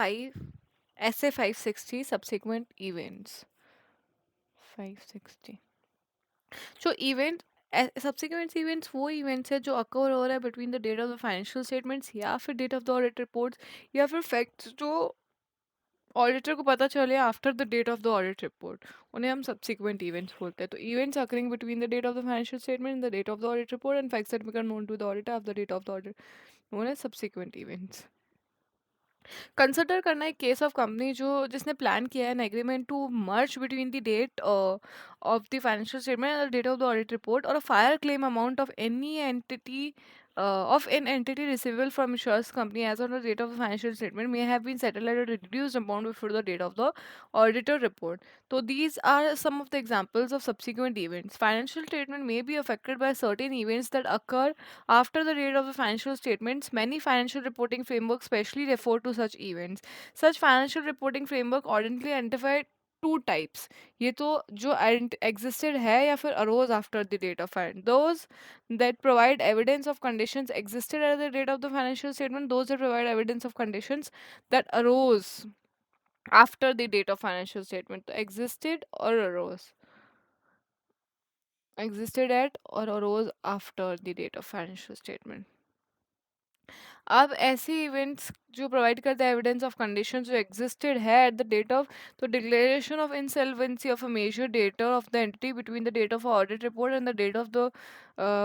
5 SA 560 subsequent events 560 so event subsequent events वो events है जो occur हो रहा है between the date of the financial statements या फिर date of the audit reports या फिर facts जो ऑडिटर को पता चले after the date of the audit report उन्हें हम सब्सिक्वेंट इवेंट्स बोलते हैं तो events occurring between the date of the financial statement and the date of the audit report and facts that become known to the auditor of the date of the audit known as subsequent events consider करना एक case of company जो जिसने plan किया है an agreement to merge between the date of the financial statement and the date of the audit report और a fire claim amount of any entity of an entity receivable from insurance company as on the date of the financial statement may have been settled at a reduced amount before the date of the auditor report. So these are some of the examples of subsequent events. Financial statement may be affected by certain events that occur after the date of the financial statements. Many financial reporting frameworks specially refer to such events. Such financial reporting framework ordinarily identify two types. ये तो जो existed है या फिर arose after the date of finance. Those that provide evidence of conditions existed at the date of the financial statement. Those that provide evidence of conditions that arose after the date of financial statement. तो existed or arose. Existed at or arose after the date of financial statement. अब ऐसे events जो provide करते हैं evidence of condition जो existed है at the date of तो declaration of insolvency of a major debtor of the entity between the date of audit report and the date of the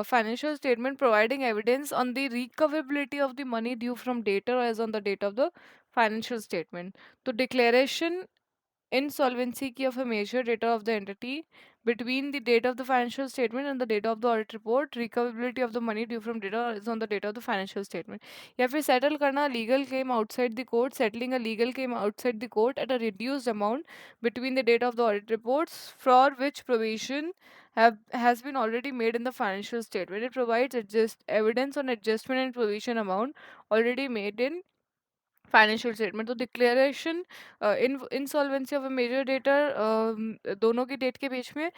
financial statement providing evidence on the recoverability of the money due from debtor as on the date of the financial statement. तो declaration insolvency key of a major debtor of the entity between the date of the financial statement and the date of the audit report, recoverability of the money due from debtor is on the date of the financial statement. या फिर settle करना legal claim outside the court, settling a legal claim outside the court at a reduced amount between the date of the audit reports for which provision has been already made in the financial statement. It provides evidence on adjustment and provision amount already made in financial statement तो declaration in insolvency of a major debtor दोनों की date के बीच में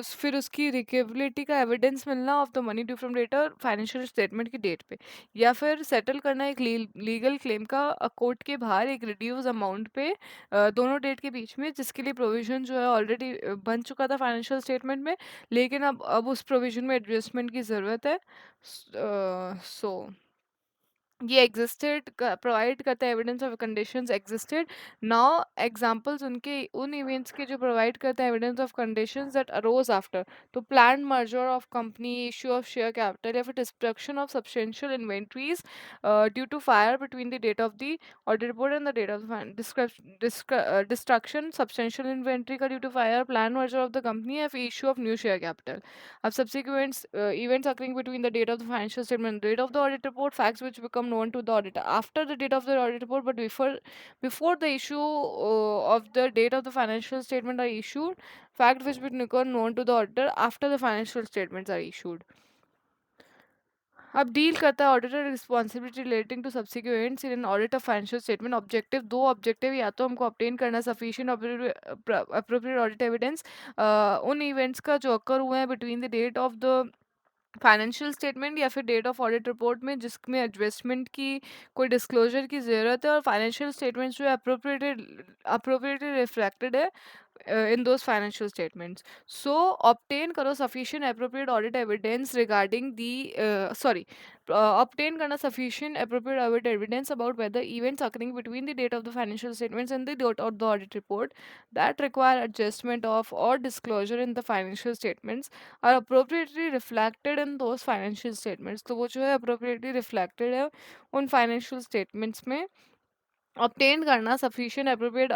फिर उसकी रिकवेबिलिटी का evidence मिलना of the money due from debtor financial statement की डेट पे या फिर सेटल करना एक लीगल क्लेम का कोर्ट के बाहर एक रिड्यूस अमाउंट पे दोनों डेट के बीच में जिसके लिए प्रोविजन जो है ऑलरेडी बन चुका था फाइनेंशियल स्टेटमेंट में लेकिन अब उस प्रोविजन में एडजस्टमेंट की ज़रूरत है सो ये एग्जिस्टेड प्रोवाइड करता है evidence of conditions existed now examples उनके उन इवेंट्स के जो प्रोवाइड करता है evidence of conditions that arose after तो plan merger of company issue of share capital या फिर destruction of substantial inventories due to fire between the date of the audit report and the date of destruction substantial inventory का due to fire plan merger of the company या फिर issue of new share capital of subsequent events occurring between the date of the financial statement and the date of the audit report, facts which become known to the auditor after the date of the audit report, but before the issue of the date of the financial statement are issued, fact which become known to the auditor after the financial statements are issued. अब deal करता है auditor responsibility relating to subsequents in an audit of financial statement objective दो objective या तो हमको obtain करना sufficient appropriate audit evidence उन events का जो अकर हुए हैं between the date of the financial statement या फिर डेट ऑफ ऑडिट रिपोर्ट में जिसमें एडजस्टमेंट की कोई डिस्क्लोजर की ज़रूरत है और फाइनेंशियल स्टेटमेंट्स जो है अप्रोप्रिएटली रिफ्लेक्टेड है in those financial statements. So obtain karo sufficient appropriate audit evidence regarding the obtain karna sufficient appropriate audit evidence about whether events occurring between the date of the financial statements and the date of the audit report that require adjustment of or disclosure in the financial statements are appropriately reflected in those financial statements. तो वो जो है appropriately reflected है उन financial statements में obtained karna sufficient appropriate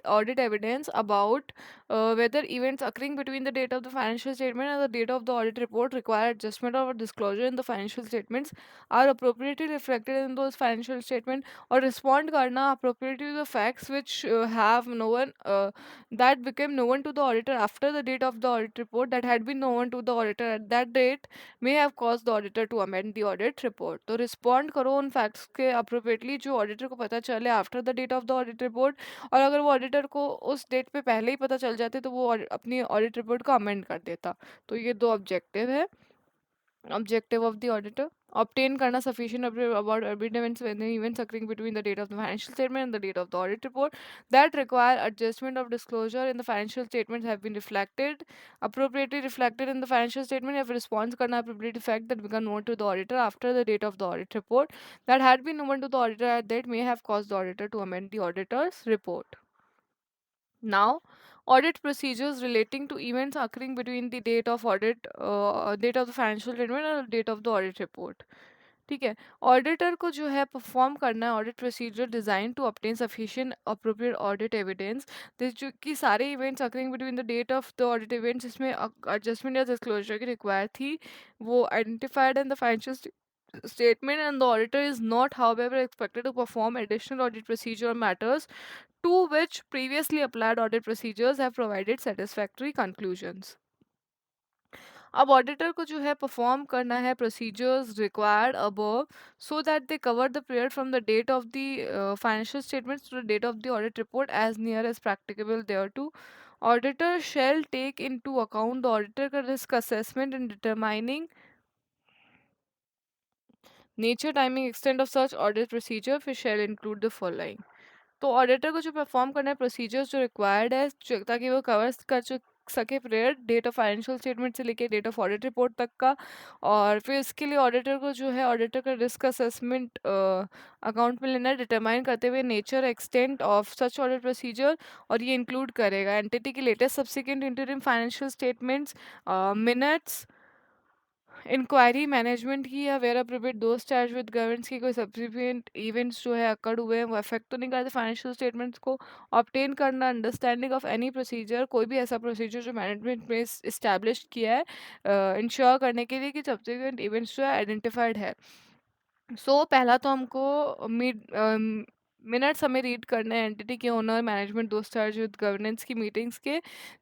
audit evidence about whether events occurring between the date of the financial statement and the date of the audit report require adjustment or disclosure in the financial statements are appropriately reflected in those financial statements or respond karna appropriately to the facts which have known that became known to the auditor after the date of the audit report that had been known to the auditor at that date may have caused the auditor to amend the audit report. तो respond करो उन facts के appropriately जो auditor को पता चले after the date of the audit report और अगर वो auditor को उस date पे पहले ही पता चल जाते तो वो अपनी audit report को amend कर देता. तो ये दो objective है objective of the auditor obtain करना sufficient about events when the events occurring between the date of the financial statement and the date of the audit report that require adjustment of disclosure in the financial statements have been reflected appropriately reflected in the financial statement if response करना appropriate fact that become known to the auditor after the date of the audit report that had been known to the auditor that may have caused the auditor to amend the auditor's report. Now, audit procedures relating to events occurring between the date of date of the financial statement and the date of the audit report. ठीक है, auditor को जो है perform करना है audit procedure design to obtain sufficient appropriate audit evidence this जो कि सारे events occurring between the date of the audit events जिसमें एडजस्टमेंट या डिस्क्लोजर की रिक्वायर थी वो identified in the financial statement and the auditor is not however expected to perform additional audit procedure on matters to which previously applied audit procedures have provided satisfactory conclusions. अब auditor को जो है perform करना है procedures required above so that they cover the period from the date of the financial statements to the date of the audit report as near as practicable thereto auditor shall take into account the auditor का risk assessment in determining nature timing extent of such audit procedure फिर shall include the following तो auditor को जो perform करना है procedures जो required है ताकि वो कवर कर सके period date of financial statement से लेके डेट ऑफ ऑडिट रिपोर्ट तक का और फिर इसके लिए ऑडिटर को जो है ऑडिटर का रिस्क असेसमेंट अकाउंट में लेना डिटरमाइन करते हुए nature extent of such audit procedure और ये इंक्लूड करेगा एंटिटी की latest subsequent interim financial statements minutes inquiry management की या where appropriate those charge with governance की कोई सब्सिक्वेंट इवेंट्स जो है अकड़ हुए हैं वो अफेक्ट तो नहीं करते फाइनेंशियल स्टेटमेंट्स को ऑब्टेन करना अंडरस्टैंडिंग ऑफ एनी प्रोसीजर कोई भी ऐसा प्रोसीजर जो मैनेजमेंट में इस्टेब्लिश किया है इंश्योर करने के लिए कि सब्सिक्वेंट इवेंट्स जो है आइडेंटिफाइड है पहला तो हमको मिनट्स हमें रीड करने हैं एंटिटी के owner management those charge with governance की मीटिंग्स के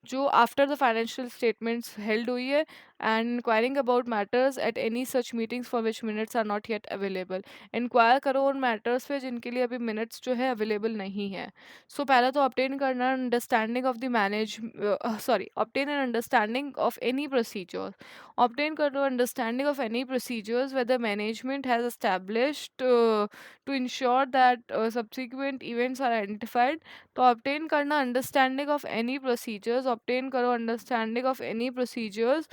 जो after the financial statements held हुई है and inquiring about matters at any such meetings for which minutes are not yet available inquire करो उन मैटर्स पे जिनके लिए अभी मिनट्स जो है अवेलेबल नहीं है पहला तो ऑब्टेन करना understanding of the manage obtain an understanding of any procedure obtain control understanding of any procedures where the management has established to ensure that subsequent events are identified तो obtain करना understanding of any procedures obtain करो understanding of any procedures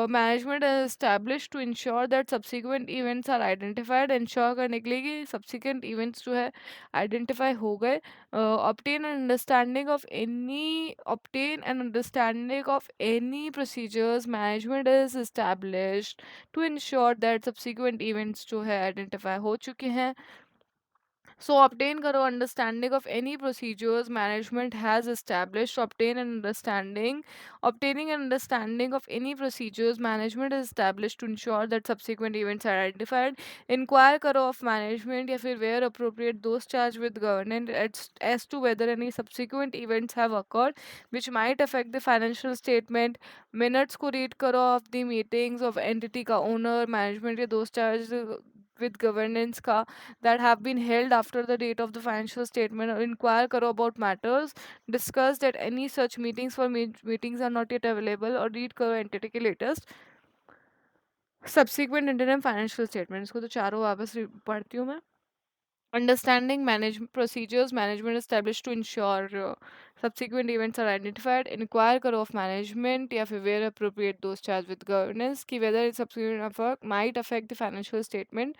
management has established to ensure that subsequent events are identified ensure करने के लिए कि subsequent events जो है identify हो गए obtain an understanding of any procedures management is established to ensure that subsequent events जो है identify हो चुके हैं obtain karo understanding of any procedures management has established. Obtaining an understanding of any procedures management is established to ensure that subsequent events are identified. Inquire karo of management या फिर where appropriate those charged with governance as to whether any subsequent events have occurred which might affect the financial statement. Minutes को read करो of the meetings of entity का owner management या those charged with governance का that have been held after the date of the financial statement or inquire karo about matters discussed at any such meetings for meetings are not yet available or read karo entity के latest subsequent interim financial statements को तो चारों वापस पढ़ती हूँ मैं understanding management procedures management established to ensure subsequent events are identified inquire karo of management या फिर where appropriate those charged with governance कि whether subsequent might affect the financial statement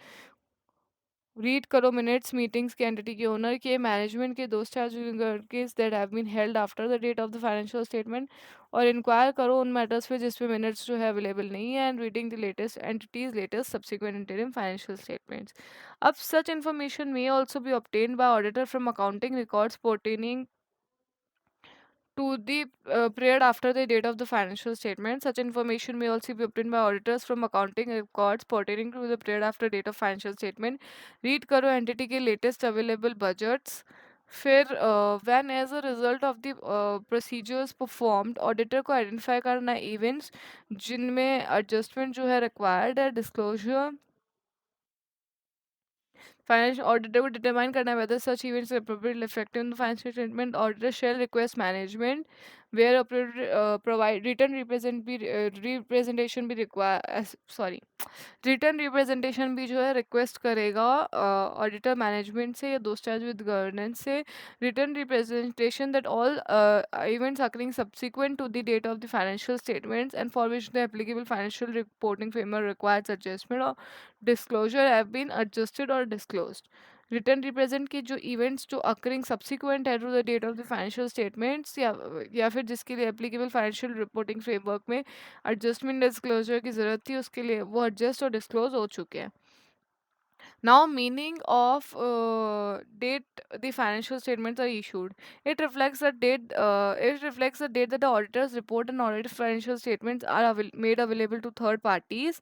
read करो मिनट्स मीटिंग्स के entity के owner के management के those charges that have been held after the date of the financial statement और inquire करो उन matters पे जिसपे मिनट्स जो है अवेलेबल नहीं है and reading the latest entities latest subsequent interim financial statements अब such information may also be obtain by auditor from accounting records pertaining to the period after the date of the financial statement. Such information may also be obtained by auditors from accounting records pertaining to the period after date of financial statement. Read करो entity के latest available budgets. फिर when as a result of the procedures performed auditor को identify करना events जिनमें adjustment जो है required है disclosure Financial auditor would determine करना है whether such events are appropriately reflected in the financial statement. Auditor shall request management where provide written representation be require sorry written representation भी जो है request करेगा auditor management से या दोस्त charge with governance से written representation that all events occurring subsequent to the date of the financial statements and for which the applicable financial reporting framework requires adjustment or disclosure have been adjusted or disclosed. Written represent के जो events जो occurring subsequent है to the date of the financial statements या फिर जिसके लिए applicable financial reporting framework में adjustment disclosure की ज़रूरत थी उसके लिए वो एडजस्ट और डिस्क्लोज हो चुके हैं. Now, meaning of date the financial statements are issued. It reflects the date. It reflects the date that the auditor's report and audited financial statements are made available to third parties.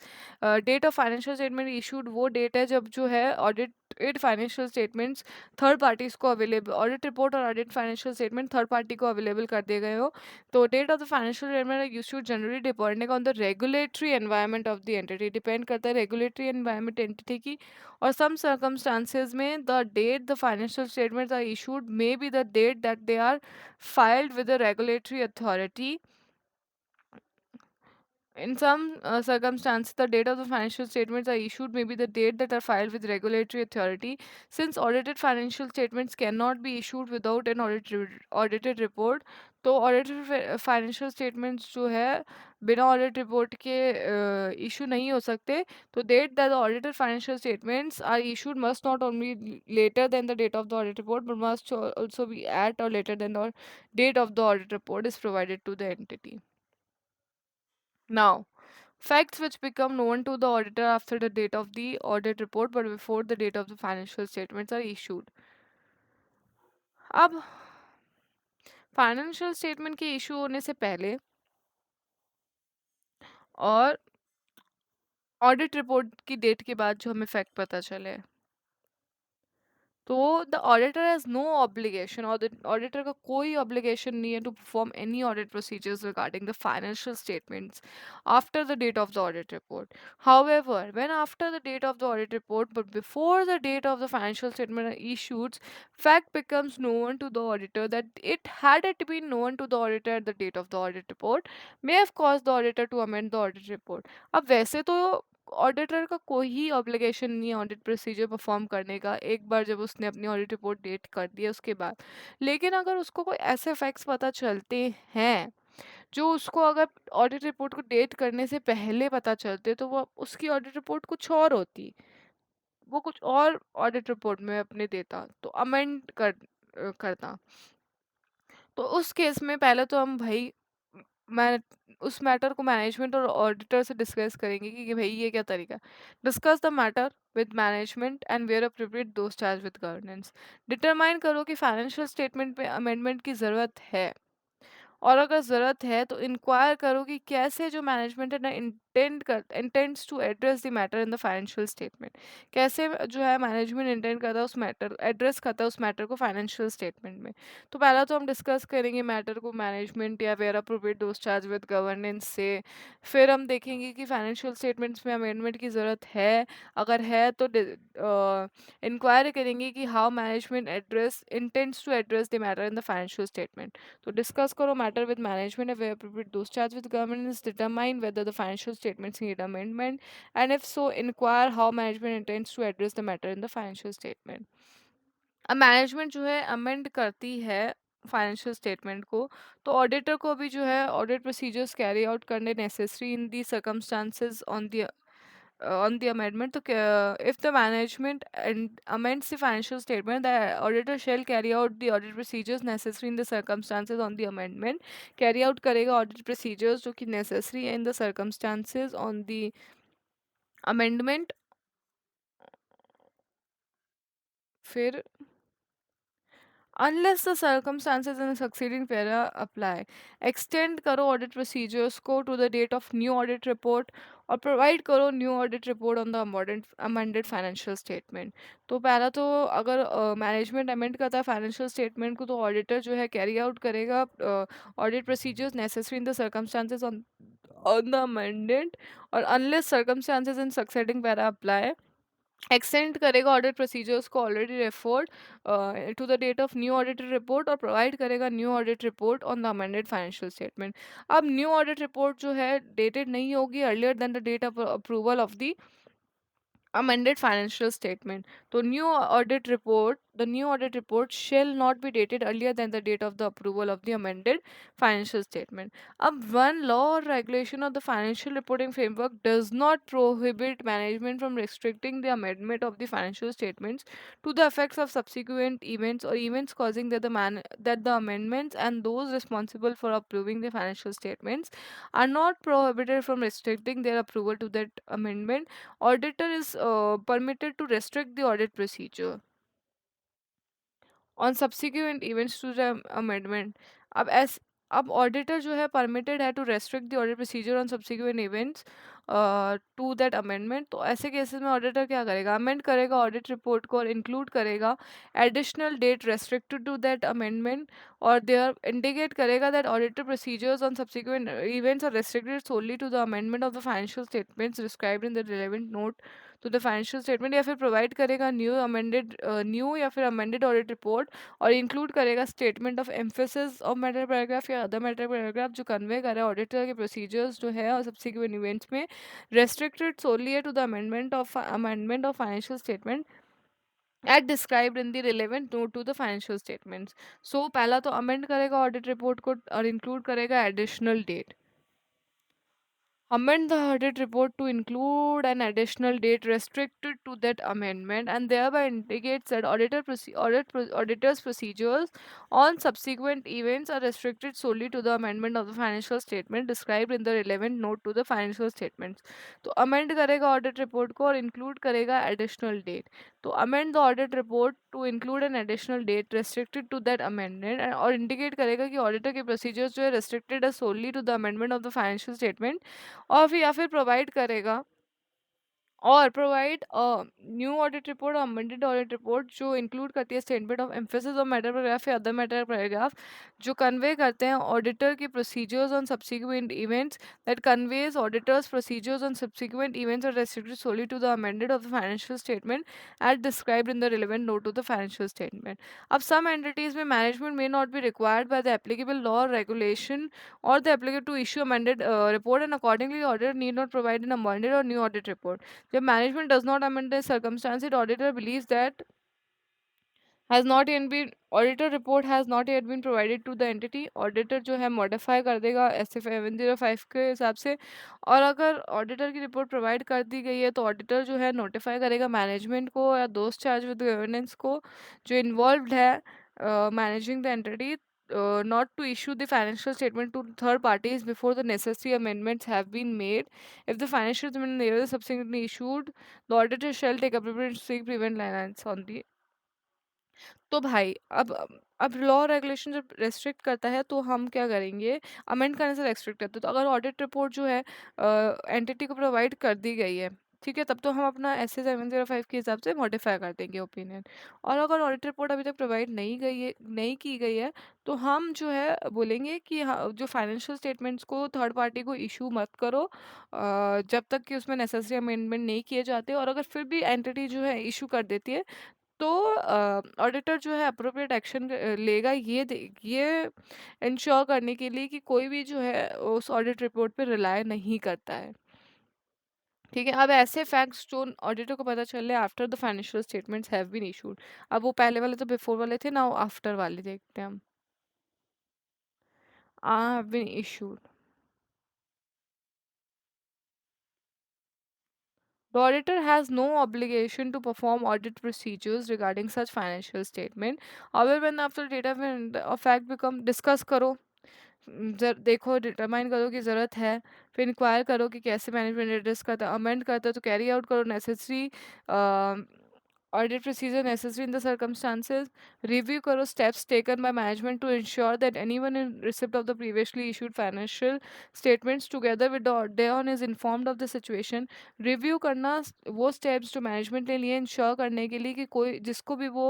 Date of financial statement issued वो date है जब जो है audited financial statements third parties को available audit report और audit financial statement third party को available कर दिए गए हो. तो date of the financial statement are issued generally depending on the regulatory environment of the entity. Depend करता है regulatory environment entity की. Or some circumstances may the date the financial statements are issued may be the date that they are filed with the regulatory authority. In some circumstances, the date of the financial statements are issued may be the date that are filed with regulatory authority. Since audited financial statements cannot be issued without an audited report, तो audited financial statements जो है बिना audit report के issue नहीं हो सकते. तो date that the audited financial statements are issued must not only later than the date of the audit report, but must also be at or later than the date of the audit report is provided to the entity. Now, facts which become known to the auditor after the date of the audit report but before the date of the financial statements are issued. अब financial statement के issue होने से पहले और audit report की date के बाद जो हमें फैक्ट पता चले तो the auditor has no obligation और द ऑडिटर का कोई ऑब्लिगेशन नहीं है to perform any audit procedures regarding the financial statements after the date of the audit report. However when after the date of the audit report but before the date of the financial statement are issued fact becomes known to the auditor that it had it been known to the auditor at the date of the audit report may have caused the auditor to amend the audit report. अब वैसे तो auditor का कोई ही obligation नहीं है audit procedure perform करने का एक बार जब उसने अपनी ऑडिट रिपोर्ट डेट कर दी है उसके बाद. लेकिन अगर उसको कोई ऐसे फैक्ट्स पता चलते हैं जो उसको अगर ऑडिट रिपोर्ट को डेट करने से पहले पता चलते तो वो उसकी ऑडिट रिपोर्ट कुछ और होती, वो कुछ और ऑडिट रिपोर्ट में अपने देता तो अमेंड करता. तो उस केस में पहले तो हम भाई मैं उस मैटर को मैनेजमेंट और ऑडिटर से डिस्कस करेंगे कि भाई ये क्या तरीका. Discuss the matter with management and where appropriate those charge with governance. Determine करो कि फाइनेंशियल स्टेटमेंट पे अमेंडमेंट की ज़रूरत है और अगर ज़रूरत है तो इंक्वायर करो कि कैसे जो मैनेजमेंट है ना intends to address the matter in the financial statement. कैसे जो है मैनेजमेंट इंटेंड करता है उस मैटर एड्रेस करता है उस मैटर को फाइनेंशियल स्टेटमेंट में. तो पहला तो हम डिस्कस करेंगे मैटर को मैनेजमेंट या where appropriate those charge with governance से. फिर हम देखेंगे कि फाइनेंशियल स्टेटमेंट्स में अमेंडमेंट की ज़रूरत है. अगर है तो इंक्वायर करेंगे कि how management address intends to address the matter in the financial statement. तो डिस्कस करो matter with management and where appropriate those charged with government is determine whether the financial statements need amendment and if so inquire how management intends to address the matter in the financial statement. अब management जो है amend करती है financial statement को तो auditor को भी जो है ऑडिट प्रोसीजर्स कैरी आउट करने necessary in the circumstances on the amendment. So, if the management amends the financial statement, the auditor shall carry out the audit procedures necessary in the circumstances on the amendment. Carry out करेगा audit procedures जो कि necessary in the circumstances on the amendment. फिर unless the circumstances in the succeeding para apply. Extend करो audit procedures को to the date of new audit report और provide करो new audit report on the amended financial statement. तो पहला तो अगर management amend करता है फाइनेंशियल स्टेटमेंट को तो ऑडिटर जो है कैरी आउट करेगा audit procedures necessary in the circumstances on the amendment और unless circumstances in succeeding para apply extend करेगा ऑडिट प्रोसीजर्स को already referred to the date of new audited report, और provide करेगा new audit report on the amended financial statement. अब new audit report जो है dated नहीं होगी earlier than the date of approval of the amended financial statement. The new audit report shall not be dated earlier than the date of the approval of the amended financial statement. One law or regulation of the financial reporting framework does not prohibit management from restricting the amendment of the financial statements to the effects of subsequent events or events causing that the amendments and those responsible for approving the financial statements are not prohibited from restricting their approval to that amendment. Auditor is permitted to restrict the audit procedure on subsequent events to the amendment. अब as अब auditor जो है permitted है to restrict the audit procedure on subsequent events to that amendment. तो ऐसे cases में auditor क्या करेगा, अमेंड करेगा ऑडिट रिपोर्ट को और इंक्लूड करेगा additional date restricted to that amendment, और देयर इंडिकेट करेगा that auditor procedures on subsequent events are restricted solely to the amendment of the financial statements described in the relevant note to the financial statement, या फिर provide करेगा new या फिर amended audit report और include करेगा statement of emphasis of matter paragraph या other matter paragraph जो convey करे ऑडिटर के प्रोसीजर्स जो है और सब्सिक्वेंट इवेंट्स में रेस्ट्रिक्टेड सोली है to the amendment of financial statement at described in the relevant note to the financial statements. So पहला तो अमेंड करेगा ऑडिट रिपोर्ट को और इंक्लूड करेगा additional date, amend the audit report to include an additional date restricted to that amendment, and thereby indicates that auditor's procedures on subsequent events are restricted solely to the amendment of the financial statement described in the relevant note to the financial statements. तो amend करेगा audit report को और include करेगा additional date। तो amend the audit report to include an additional date restricted to that amendment और indicate करेगा कि auditor के procedures जो है restricted है solely to the amendment of the financial statement, और फिर या फिर प्रोवाइड न्यू ऑडिट रिपोर्ट और अमेंडेड ऑडिट रिपोर्ट जो इंक्लूड करती है स्टेटमेंट ऑफ एम्फेसिस और मैटर पैराग्राफ या अदर मैटर पैराग्राफ जो कन्वे करते हैं ऑडिटर के procedures on subsequent events that conveys auditor's procedures on subsequent events are restricted solely to the amended of the financial statement as described in the relevant note to the financial statement. अब some entities में management may not be required by the applicable law regulation or the applicant to issue amended report, and accordingly auditor need not provide an amended or new audit report. If management does not amend the circumstances, auditor believes that has not yet been auditor report has not yet been provided to the entity, auditor जो है modify कर देगा ऐसे 705 के हिसाब से। और अगर ऑडिटर की रिपोर्ट प्रोवाइड कर दी गई है तो ऑडिटर जो है नोटिफाई करेगा मैनेजमेंट को या दोस्त चार्ज विद गवर्नेंस को जो इन्वॉल्व है managing the entity not to issue the financial statement to third parties before the necessary amendments have been made. If the financial statement is subsequently issued, the auditor shall take appropriate to seek prevent reliance on the। तो भाई अब law regulation जब restrict करता है तो हम क्या करेंगे, अमेंड करने से रेस्ट्रिक्ट करते हैं। तो अगर ऑडिट रिपोर्ट जो है एंटिटी को प्रोवाइड कर दी गई है, ठीक है, तब तो हम अपना एस ए 705 के हिसाब से मॉडिफाई कर देंगे ओपिनियन। और अगर ऑडिट रिपोर्ट अभी तक प्रोवाइड नहीं की गई है तो हम जो है बोलेंगे कि हाँ, जो फाइनेंशियल स्टेटमेंट्स को थर्ड पार्टी को इशू मत करो जब तक कि उसमें नेसेसरी अमेंडमेंट नहीं किए जाते। और अगर फिर भी एंटिटी जो है इशू कर देती है तो ऑडिटर जो है अप्रोप्रिएट एक्शन लेगा ये इंश्योर करने के लिए कि कोई भी जो है उस ऑडिट रिपोर्ट पे रिलाय नहीं करता है। ठीक है, अब ऐसे फैक्ट्स जो ऑडिटर को पता चले after the financial statements have been issued. अब वो पहले वाले तो बिफोर वाले थे, नाउ आफ्टर वाले देखते हैं हम। Have been issued. The auditor has no obligation to perform audit procedures regarding such financial statement. However, when after data of fact become discuss करो, देखो डिटरमाइन करो कि ज़रूरत है, फिर इंक्वायर करो कि कैसे मैनेजमेंट एड्रेस करता है, अमेंड करता है तो कैरी आउट करो necessary Audit procedure necessary in the circumstances. Review करो steps taken by management to ensure that anyone in receipt of the previously issued financial statements together with the auditor is informed of the situation. Review करना वो steps जो management ने लिए ensure करने के लिए कि कोई जिसको भी वो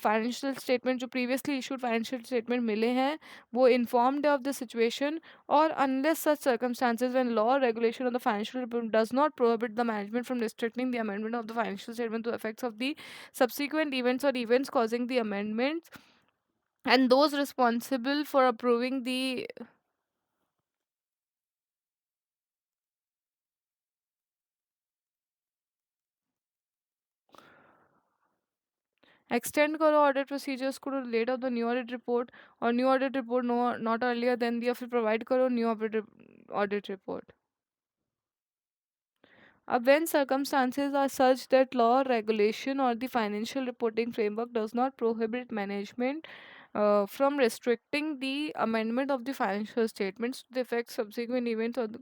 financial statement जो previously issued financial statement मिले हैं वो informed of the situation, or unless such circumstances when law or regulation of the financial report does not prohibit the management from restricting the amendment of the financial statement to effects of the subsequent events or events causing the amendments, and those responsible for approving the extend करो audit procedures को to date of the new audit report, or new audit report no, not earlier than the, या फिर provide करो new audit report. When circumstances are such that law, regulation, or the financial reporting framework does not prohibit management from restricting the amendment of the financial statements to the effect subsequent events or the